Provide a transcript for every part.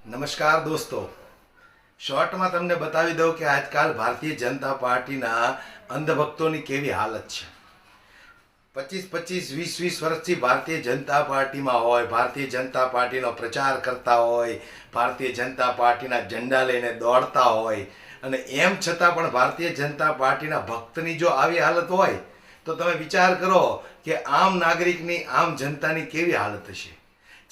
નમસ્કાર દોસ્તો, શોર્ટમાં તમને બતાવી દઉં કે આજકાલ ભારતીય જનતા પાર્ટીના અંધભક્તોની કેવી હાલત છે. 25 20 વર્ષથી ભારતીય જનતા પાર્ટીમાં હોય, ભારતીય જનતા પાર્ટીનો પ્રચાર કરતા હોય, ભારતીય જનતા પાર્ટીના ઝંડા લઈને દોડતા હોય, અને એમ છતાં પણ ભારતીય જનતા પાર્ટીના ભક્તની જો આવી હાલત હોય તો તમે વિચાર કરો કે આમ નાગરિકની, આમ જનતાની કેવી હાલત હશે.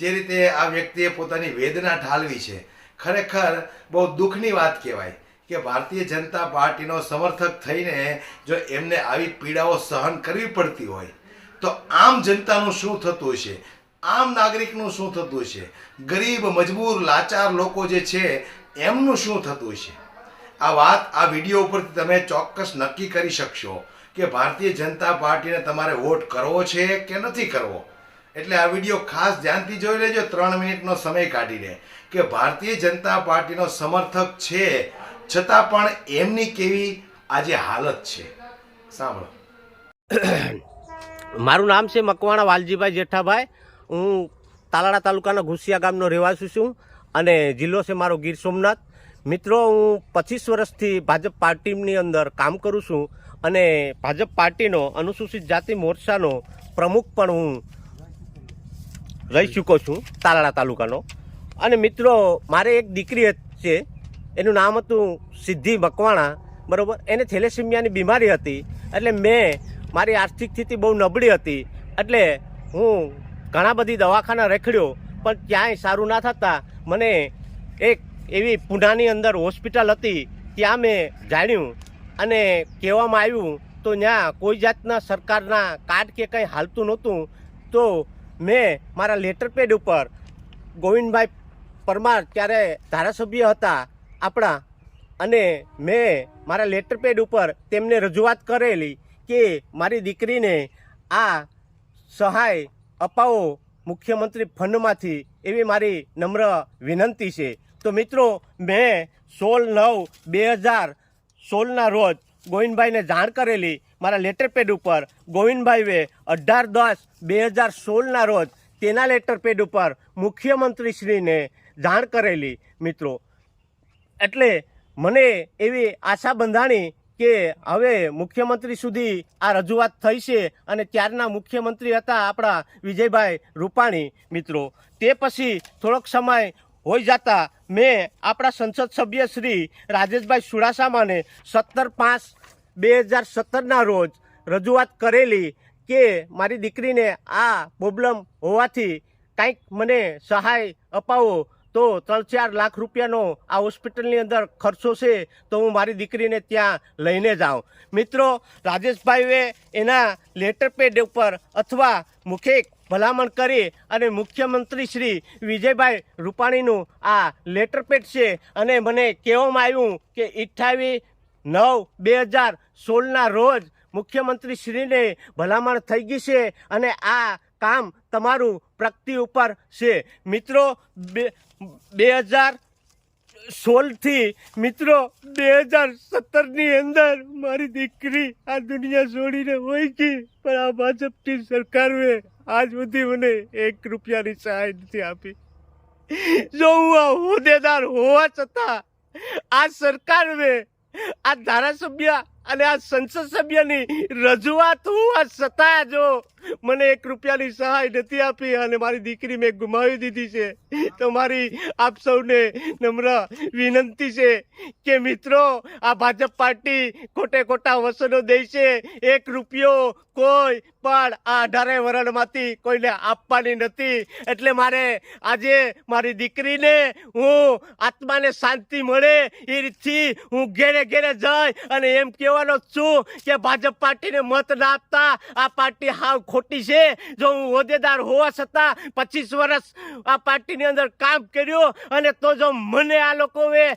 જે રીતે આ વ્યક્તિએ પોતાની વેદના ઠાલવી છે, ખરેખર બહુ દુઃખની વાત કહેવાય કે ભારતીય જનતા પાર્ટીનો સમર્થક થઈને જો એમને આવી પીડાઓ સહન કરવી પડતી હોય તો આમ જનતાનું શું થતું હશે, આમ નાગરિકનું શું થતું હશે, ગરીબ મજબૂર લાચાર લોકો જે છે એમનું શું થતું હશે. આ વાત આ વિડીયો ઉપરથી તમે ચોક્કસ નક્કી કરી શકશો કે ભારતીય જનતા પાર્ટીને તમારે વોટ કરવો છે કે નથી કરવો. એટલે આ વિડીયો ખાસ ધ્યાનથી જોઈ લેજો, 3 મિનિટનો સમય કાઢીને, કે ભારતીય જનતા પાર્ટીનો સમર્થક છે છતાં પણ એમની કેવી આજે હાલત છે. સાંભળો. મારું નામ છે મકવાણા વાલજીભાઈ જેઠાભાઈ. હું તાલાળા તાલુકાના ઘુસિયા ગામનો રહેવાસી છું અને જિલ્લો છે મારો ગીર સોમનાથ. મિત્રો, હું 25 વર્ષથી ભાજપ પાર્ટીની અંદર કામ કરું છું અને ભાજપ પાર્ટીનો અનુસૂચિત જાતિ મોરચાનો પ્રમુખ પણ હું રહી ચૂક્યો છું તાલાળા તાલુકાનો. અને મિત્રો, મારે એક દીકરી છે, એનું નામ હતું સિદ્ધિ મકવાણા, બરાબર. એને થેલેસીમિયાની બીમારી હતી, એટલે મારી આર્થિક સ્થિતિ બહુ નબળી હતી, એટલે હું ઘણા બધી દવાખાના રખડ્યો, પણ ક્યાંય સારું ના થતાં મને એક એવી પૂનાની અંદર હોસ્પિટલ હતી, ત્યાં મેં જાણ્યું અને કહેવામાં આવ્યું તો ત્યાં કોઈ જાતના સરકારના કાર્ડ કે કંઈ હાલતું નહોતું. તો મેં મારા લેટર પેડ ઉપર ગોવિંદભાઈ પરમાર ત્યારે ધારાસભ્ય હતા આપણા, અને મેં મારા લેટર પેડ ઉપર તેમને રજૂઆત કરેલી કે મારી દીકરીને આ સહાય અપાવો મુખ્યમંત્રી ફંડમાંથી, એવી મારી નમ્ર વિનંતી છે. તો મિત્રો, મેં 16/9/2016ના રોજ ગોવિંદભાઈને જાણ કરેલી મારા લેટર પેડ ઉપર. ગોવિંદભાઈએ 18/10/2016ના રોજ તેના લેટર પેડ ઉપર મુખ્યમંત્રીશ્રીને જાણ કરેલી. મિત્રો, એટલે મને એવી આશા બંધાણી કે હવે મુખ્યમંત્રી સુધી આ રજૂઆત થઈ છે, અને ત્યારના મુખ્યમંત્રી હતા આપણા વિજયભાઈ રૂપાણી. મિત્રો, તે પછી થોડોક સમય હોઈ જતા મેં આપણા સંસદ સભ્ય શ્રી રાજેશભાઈ ચુડાસમાને 17/5/2017ના રોજ રજૂઆત કરેલી કે મારી દીકરીને આ પ્રોબ્લેમ હોવાથી કંઈક મને સહાય અપાવો, તો 3-4 લાખ રૂપિયાનો આ હોસ્પિટલની અંદર ખર્ચો છે, તો હું મારી દીકરીને ત્યાં લઈને જાઉં. મિત્રો, રાજેશભાઈએ એના લેટર પેડ ઉપર અથવા મુખે ભલામણ કરી અને મુખ્યમંત્રી શ્રી વિજયભાઈ રૂપાણીનું આ લેટર પેડ છે, અને મને કહેવામાં આવ્યું કે 28/9/2016ના રોજ મુખ્યમંત્રી શ્રીને ભલામણ થઈ ગઈ છે અને આ કામ તમારું પ્રગતિ ઉપર છે. મિત્રો, 2016થી મિત્રો 2017ની અંદર મારી દીકરી આ દુનિયા છોડીને વહી ગઈ, પણ આ ભાજપની સરકારે આજ સુધી મને 1 રૂપિયાની સહાય નથી આપી. જો હું આ હોદ્દેદાર હોવા છતાં આ સરકારે, આ ધારાસભ્ય અને આ સંસદ સભ્યની રજૂઆત હોવા છતાં જો મને 1 રૂપિયાની સહાય નથી આપી અને મારી દીકરી મેં ગુમાવી દીધી છે, તો મારી આપ સૌને નમ્ર વિનંતી છે કે મિત્રો, આ ભાજપ પાર્ટી ખોટે ખોટા વસનો દે છે. 1 રૂપિયો કોઈ પણ આ 18 વર્ષમાંથી કોઈને આપવાની નથી. એટલે મારે આજે મારી દીકરીને હું આત્માને શાંતિ મળે એ રીતથી હું ઘેરે ઘેરે જઈ અને એમ કહેવાનો છું કે ભાજપ પાર્ટીને મત ના આપતા, આ પાર્ટી હાવ ખોટી છે. જો હું હોદ્દેદાર હોવા છતાં 25 વર્ષ આ પાર્ટીની અંદર કામ કર્યું, અને તો જો મને આ લોકોએ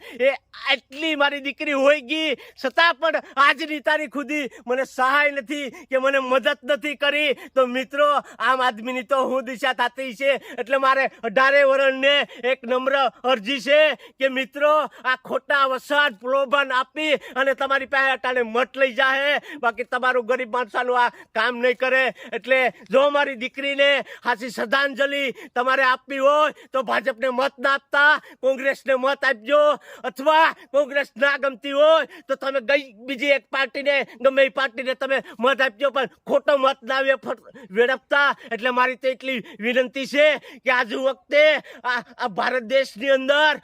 આટલી મારી દીકરી હોઈ ગઈ છતાં પણ આજની તારીખ સુધી મને સહાય નથી કે મને મદદ નથી કરી, તો મિત્રો, આમ આદમીની તો હું દિશા થતી છે. એટલે મારે 18 વર્ષને એક નમ્ર અરજી છે કે મિત્રો, આ ખોટા વસત પ્રલોભન આપી અને તમારી પાસે અટાણે મત લઈ જાહે, બાકી તમારું ગરીબ માણસાનું આ કામ નહીં કરે. એટલે જો મારી દીકરીને હાચી શ્રદ્ધાંજલિ તમારે આપવી હોય તો ભાજપને મત ના આપતા કોંગ્રેસને મત આપજો, અથવા કોંગ્રેસ ના ગમતી હોય તો તમે બીજી એક પાર્ટીને, ગમે એ પાર્ટીને તમે મત આપજો, પણ ખોટો મત ના વેડપતા. એટલે મારી તો એટલી વિનંતી છે કે આજ વખતે આ ભારત દેશની અંદર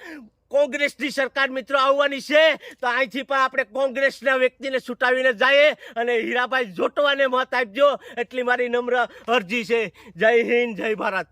કોંગ્રેસની સરકાર મિત્રો આવવાની છે, તો અહીંથી પણ આપણે કોંગ્રેસના વ્યક્તિને છૂટાવીને જઈએ અને હીરાભાઈ જોટવાને મત આપજો, એટલી મારી નમ્ર અરજી છે. જય હિન્દ, જય ભારત.